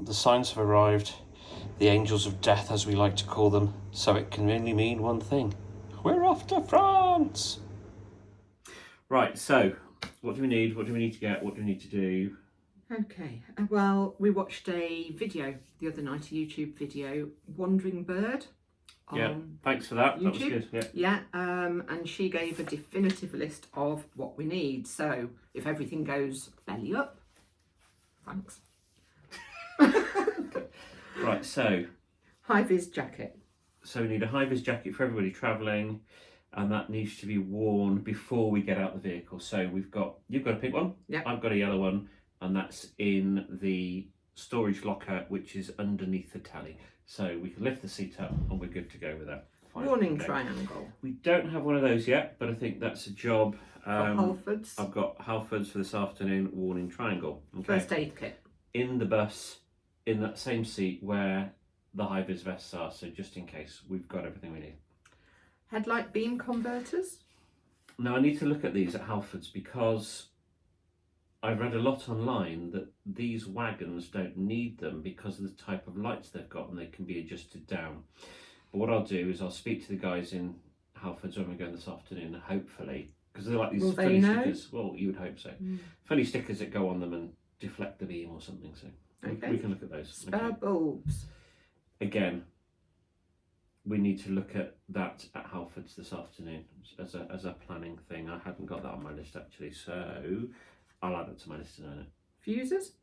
the signs have arrived, the angels of death as we like to call them, so it can only mean one thing. We're off to France! Right, so what do we need? What do we need to get? What do we need to do? Okay, well, we watched a video the other night, a YouTube video, Wandering Bird. Yeah, thanks for that. YouTube. That was good. Yeah, and she gave a definitive list of what we need. So if everything goes belly up, thanks. Right, so high-vis jacket. So we need a high-vis jacket for everybody travelling, and that needs to be worn before we get out the vehicle. So you've got a pink one, yeah. I've got a yellow one, and that's in the storage locker, which is underneath the telly. So we can lift the seat up and we're good to go with that. Fine. Warning triangle. We don't have one of those yet, but I think that's a job. For Halfords. I've got Halfords for this afternoon, warning triangle. Okay. First aid kit. In the bus, in that same seat where the high-vis vests are, so just in case, we've got everything we need. Headlight beam converters. Now I need to look at these at Halfords because I've read a lot online that these wagons don't need them because of the type of lights they've got and they can be adjusted down. But what I'll do is I'll speak to the guys in Halfords when we're going this afternoon, hopefully, because they're like these funny stickers. Well, you would hope so. Funny stickers that go on them and deflect the beam or something, so okay. we can look at those. Spare bulbs. Again, we need to look at that at Halfords this afternoon as a planning thing. I hadn't got that on my list actually, so I'll add it to my list in a minute. Fuses.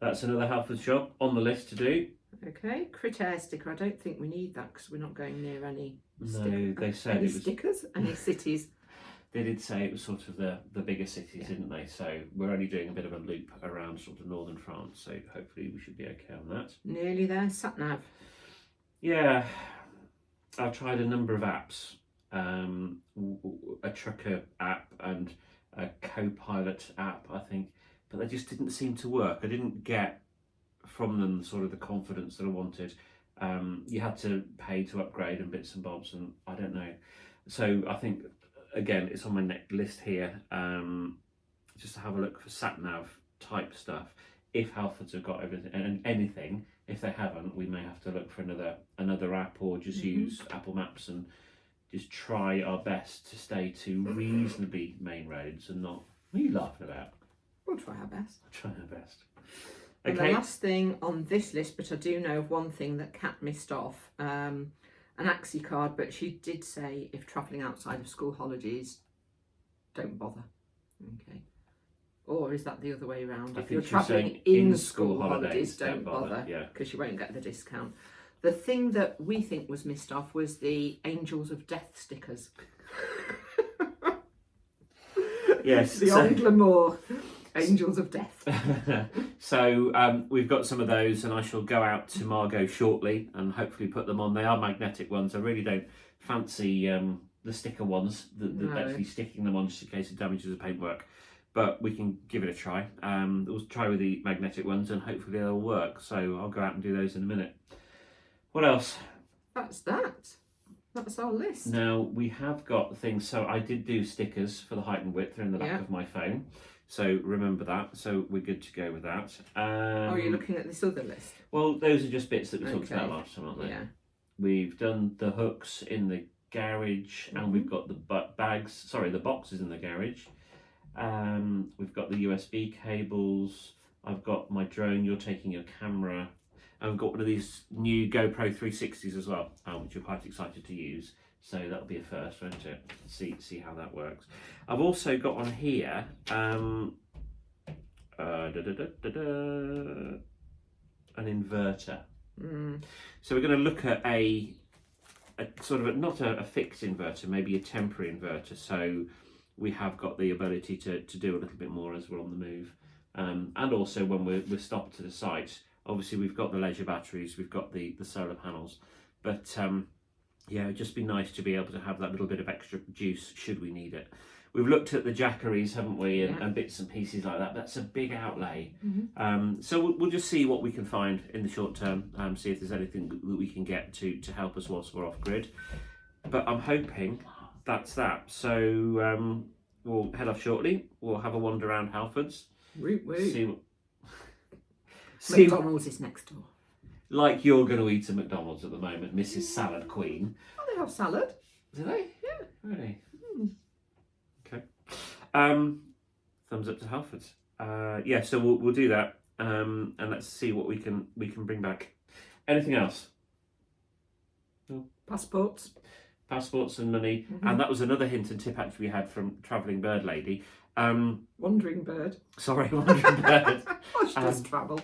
That's another Halfords job on the list to do. Okay, crit air sticker. I don't think we need that because we're not going near any. They said any it was stickers, any cities. They did say it was sort of the bigger cities, didn't they? So we're only doing a bit of a loop around sort of northern France, so hopefully we should be okay on that. Nearly there. Sat nav. Yeah, I've tried a number of apps, a trucker app and a co-pilot app, I think, but they just didn't seem to work. I didn't get from them sort of the confidence that I wanted. You had to pay to upgrade and bits and bobs, and I don't know. So I think, again, it's on my next list here, just to have a look for sat-nav type stuff. If Halfords have got everything and anything, if they haven't, we may have to look for another app or just use Apple Maps and just try our best to stay to reasonably main roads and not. What are you laughing about? We'll try our best. Try our best. And Okay. the last thing on this list, but I do know of one thing that Kat missed off, an AXI card, but she did say if travelling outside of school holidays, don't bother. Okay. Or is that the other way around? If you're travelling in school holidays, don't bother, because you won't get the discount. The thing that we think was missed off was the Angels of Death stickers. Yes. The old Glamour Angels of Death. So we've got some of those, and I shall go out to Margot shortly and hopefully put them on. They are magnetic ones. I really don't fancy the sticker ones, actually sticking them on just in case it damages the paintwork. But we can give it a try. We'll try with the magnetic ones and hopefully they'll work. So I'll go out and do those in a minute. What else? That's that. That's our list. Now, we have got things. So I did do stickers for the height and width. They're in the back of my phone. So remember that. So we're good to go with that. Are you looking at this other list? Well, those are just bits that we talked about last time, aren't they? Yeah. We've done the hooks in the garage and we've got the the boxes in the garage. We've got the USB cables. I've got my drone. You're taking your camera. And I've got one of these new GoPro 360s as well, which you're quite excited to use. So that'll be a first, won't it? See how that works. I've also got on here an inverter. So we're going to look at a sort of not a fixed inverter, maybe a temporary inverter. So we have got the ability to do a little bit more as we're on the move, and also when we're stopped at a site. Obviously we've got the leisure batteries, we've got the solar panels, but yeah, it'd just be nice to be able to have that little bit of extra juice should we need it. We've looked at the jackeries, haven't we, and bits and pieces like that. That's a big outlay. So we'll just see what we can find in the short term, see if there's anything that we can get to help us whilst we're off grid. But I'm hoping that's that. So we'll head off shortly. We'll have a wander around Halfords. See, McDonald's is next door. like you're going to eat a McDonald's at the moment, Mrs. Salad Queen. Oh, they have salad. Do they? Yeah. Really? Okay. Thumbs up to Halfords. Yeah, so we'll do that, and let's see what we can bring back. Anything else? No. Passports and money, and that was another hint and tip actually we had from Travelling Bird Lady. Wandering bird. Sorry, Wandering Bird. Oh, she does travel.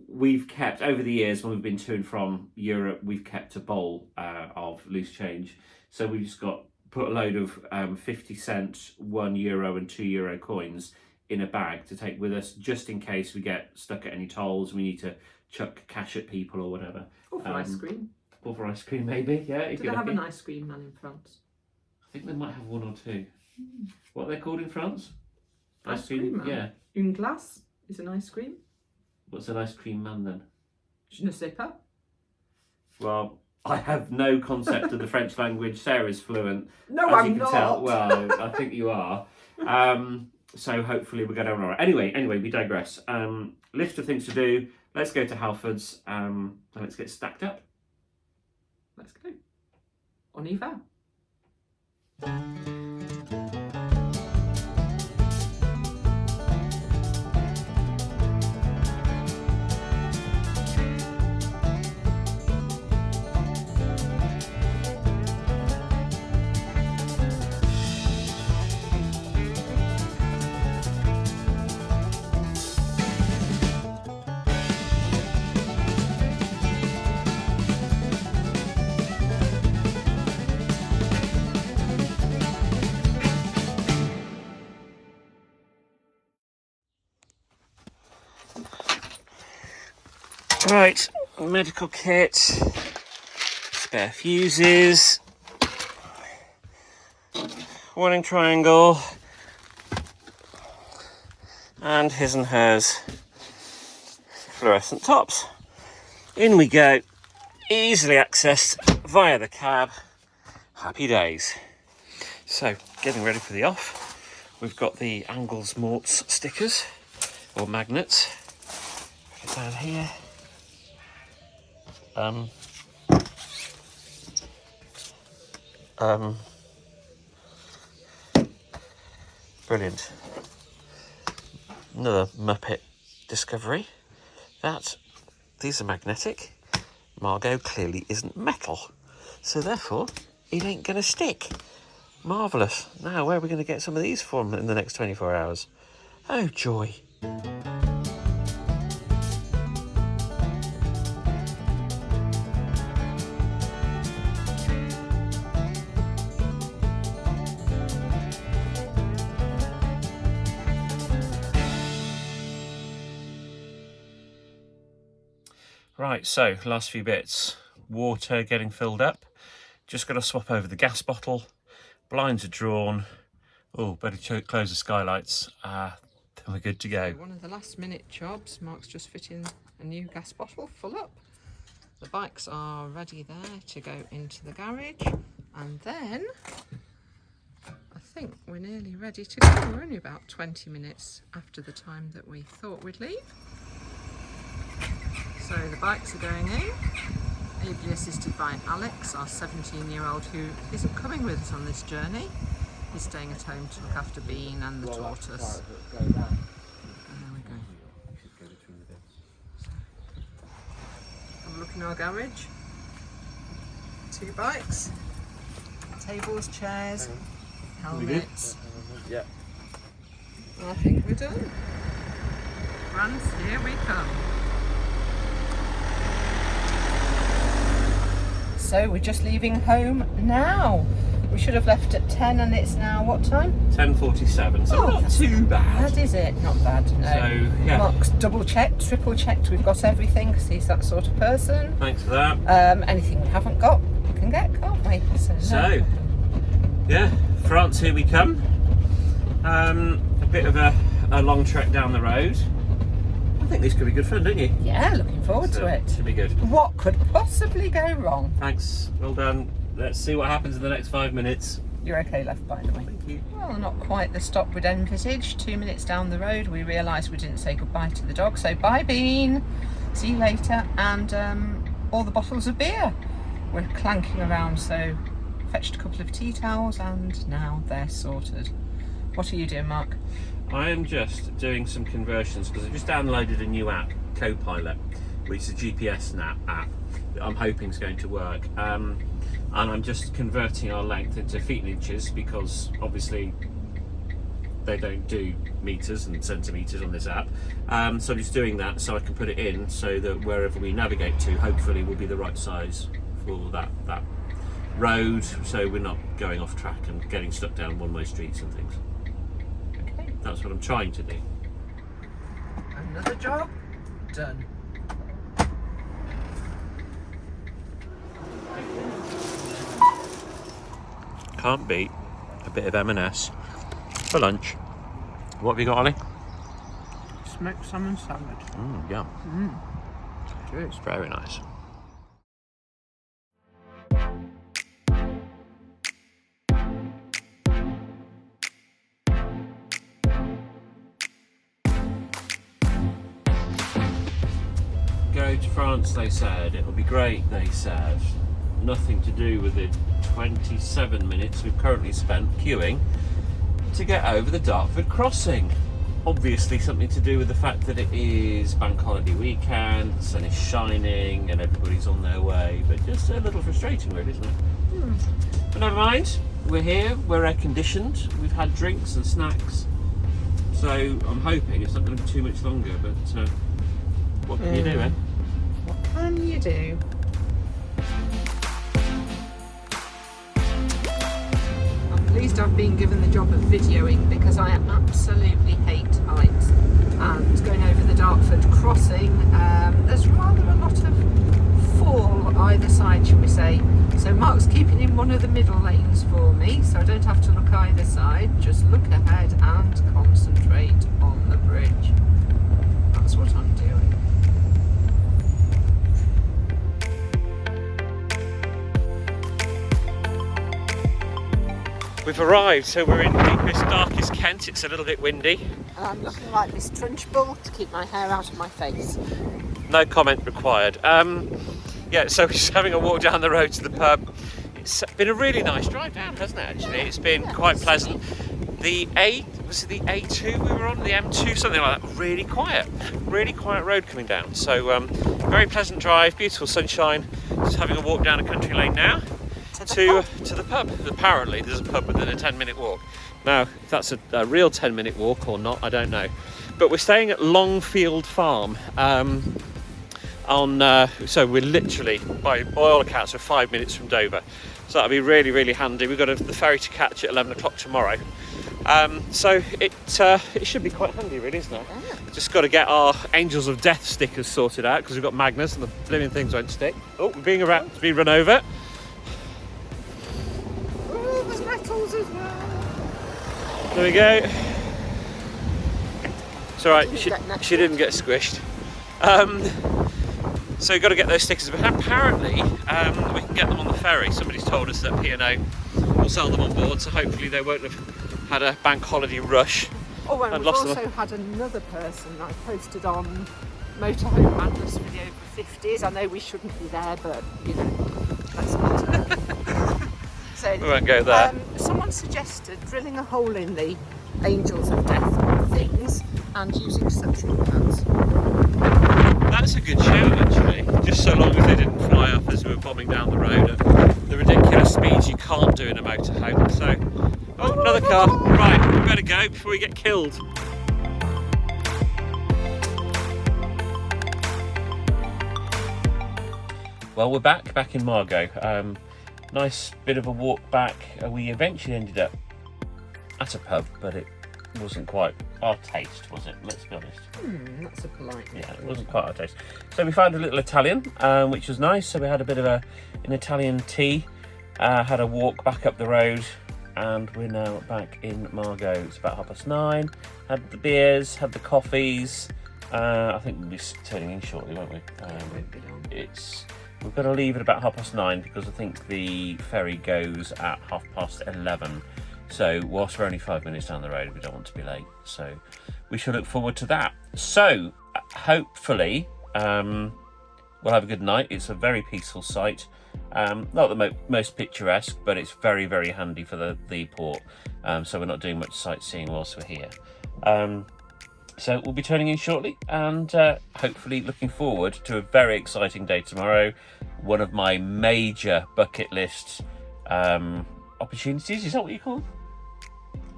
We've kept, over the years when we've been to and from Europe, we've kept a bowl of loose change. So we just put a load of 50 cent, €1 and €2 coins in a bag to take with us, just in case we get stuck at any tolls, we need to chuck cash at people or whatever. Or for ice cream. Or for ice cream, maybe, yeah. Do they have an ice cream man in France? I think they might have one or two. What are they called in France? Ice cream man? Yeah. Une glace is an ice cream. What's an ice cream man then? Je ne sais pas. Well, I have no concept of the French language. Sarah's fluent. No, as I'm you can not. Tell. Well, I think you are. So hopefully we'll go down all right. Anyway, we digress. List of things to do. Let's go to Halfords and let's get stacked up. Let's go. On y va. Right, medical kit, spare fuses, warning triangle, and his and hers fluorescent tops. In we go, easily accessed via the cab. Happy days. So, getting ready for the off. We've got the Angles Morts stickers, or magnets. Put it down here. Brilliant. Another Muppet discovery. These are magnetic. Margot clearly isn't metal, so therefore it ain't gonna stick. Marvellous. Now where are we going to get some of these from in the next 24 hours? Oh joy. Right, so last few bits. Water getting filled up. Just got to swap over the gas bottle. Blinds are drawn. Oh, better close the skylights. Then we're good to go. One of the last minute jobs. Mark's just fitting a new gas bottle full up. The bikes are ready there to go into the garage. And then I think we're nearly ready to go. We're only about 20 minutes after the time that we thought we'd leave. So the bikes are going in, ably assisted by Alex, our 17-year-old who isn't coming with us on this journey. He's staying at home to look after Bean and the tortoise. And there we go. Have a look in our garage. 2 bikes, tables, chairs, helmets. Yeah. I think we're done. France, here we come. So we're just leaving home now. We should have left at 10 and it's now what time? 10:47, so not too bad. Is it? Not bad, no. So, yeah. Mark's double checked, triple checked, we've got everything because he's that sort of person. Thanks for that. Anything we haven't got, we can get, can't we? So yeah, France, here we come. A bit of a long trek down the road. I think this could be good fun, don't you? Yeah, looking forward to it. Should be good. What could possibly go wrong? Thanks, well done. Let's see what happens in the next 5 minutes. You're okay, left, by the way. Thank you. Well, not quite the stop we'd envisaged. 2 minutes down the road, we realised we didn't say goodbye to the dog. So bye, Bean. See you later. And all the bottles of beer. We're clanking around, so fetched a couple of tea towels and now they're sorted. What are you doing, Mark? I am just doing some conversions because I've just downloaded a new app, Copilot, which is a GPS app that I'm hoping is going to work. And I'm just converting our length into feet and inches because obviously they don't do meters and centimeters on this app. So I'm just doing that so I can put it in so that wherever we navigate to, hopefully will be the right size for that road, so we're not going off track and getting stuck down one-way streets and things. Okay. That's what I'm trying to do. Another job done. Can't beat a bit of M&S for lunch. What have you got, Ollie? Smoked salmon salad. Yum. It's very nice. Go to France, they said. It'll be great, they said. Nothing to do with the 27 minutes we've currently spent queuing to get over the Dartford Crossing. Obviously something to do with the fact that it is bank holiday weekend, the sun is shining and everybody's on their way, but just a little frustrating really, isn't it? But never mind, we're here, we're air conditioned, we've had drinks and snacks, so I'm hoping it's not going to be too much longer, but what can you do, eh? What can you do? I'm pleased I've been given the job of videoing because I absolutely hate heights. And going over the Dartford Crossing, there's rather a lot of fall either side, shall we say. So Mark's keeping in one of the middle lanes for me, so I don't have to look either side, just look ahead and concentrate on the bridge. That's what I'm doing. We've arrived, so we're in deepest, darkest Kent. It's a little bit windy. And I'm looking like this Trunchbull to keep my hair out of my face. No comment required. Yeah, so we're just having a walk down the road to the pub. It's been a really nice drive down, hasn't it, actually? It's been quite pleasant. The was it the A2 we were on, the M2, something like that? Really quiet road coming down. So very pleasant drive, beautiful sunshine. Just having a walk down a country lane now to the pub. Apparently there's a pub within a 10-minute walk. Now, if that's a real 10-minute walk or not, I don't know. But we're staying at Longfield Farm. So we're literally, by all accounts, we're 5 minutes from Dover. So that'll be really, really handy. We've got the ferry to catch at 11 o'clock tomorrow. So it should be quite handy, really, isn't it? Yeah. Just got to get our Angels of Death stickers sorted out because we've got magnets and the living things won't stick. Oh, we're being run over. Oh, there's metals as well. There we go. It's all right. She didn't get squished. So you've got to get those stickers, but apparently we can get them on the ferry. Somebody's told us that P&O will sell them on board, so hopefully they won't have had a bank holiday rush. Oh, and and we've lost also had another person I posted on Motorhome Madness video for 50s. I know we shouldn't be there, but you know, that's matter. So We won't go there. Someone suggested drilling a hole in the Angels of Death things and using suction pads. That's a good shout, actually. Just so long as they didn't fly up as we were bombing down the road at the ridiculous speeds you can't do in a motorhome. So, oh, another car. Right, we better go before we get killed. Well, we're back in Margot. Nice bit of a walk back. We eventually ended up at a pub, but it wasn't quite our taste, was it? Let's be honest. That's a polite. Yeah, it wasn't quite our taste. So we found a little Italian, which was nice. So we had a bit of an Italian tea, had a walk back up the road, and we're now back in Margot. It's about 9:30. Had the beers, had the coffees. I think we'll be turning in shortly, won't we? It's We've got to leave at about 9:30 because I think the ferry goes at 11:30. So whilst we're only 5 minutes down the road, we don't want to be late. So we shall look forward to that. So hopefully we'll have a good night. It's a very peaceful site. Not the most picturesque, but it's very, very handy for the port. So we're not doing much sightseeing whilst we're here. So we'll be turning in shortly, and hopefully looking forward to a very exciting day tomorrow. One of my major bucket list opportunities. Is that what you call them?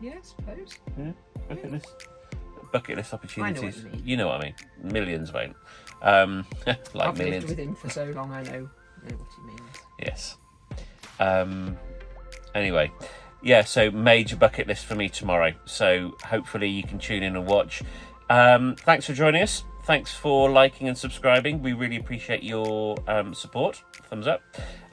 Yeah, I suppose. Yeah, bucket list opportunities. I know what you mean. You know what I mean. Millions won't. Like I've millions. lived with him for so long, I know what he means. Yes. Anyway, yeah, so major bucket list for me tomorrow. So hopefully you can tune in and watch. Thanks for joining us. Thanks for liking and subscribing. We really appreciate your support. Thumbs up.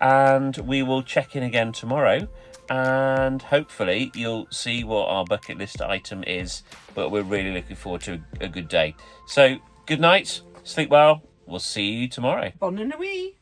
And we will check in again tomorrow. And hopefully you'll see what our bucket list item is. But we're really looking forward to a good day. So good night. Sleep well. We'll see you tomorrow. Bonne nuit.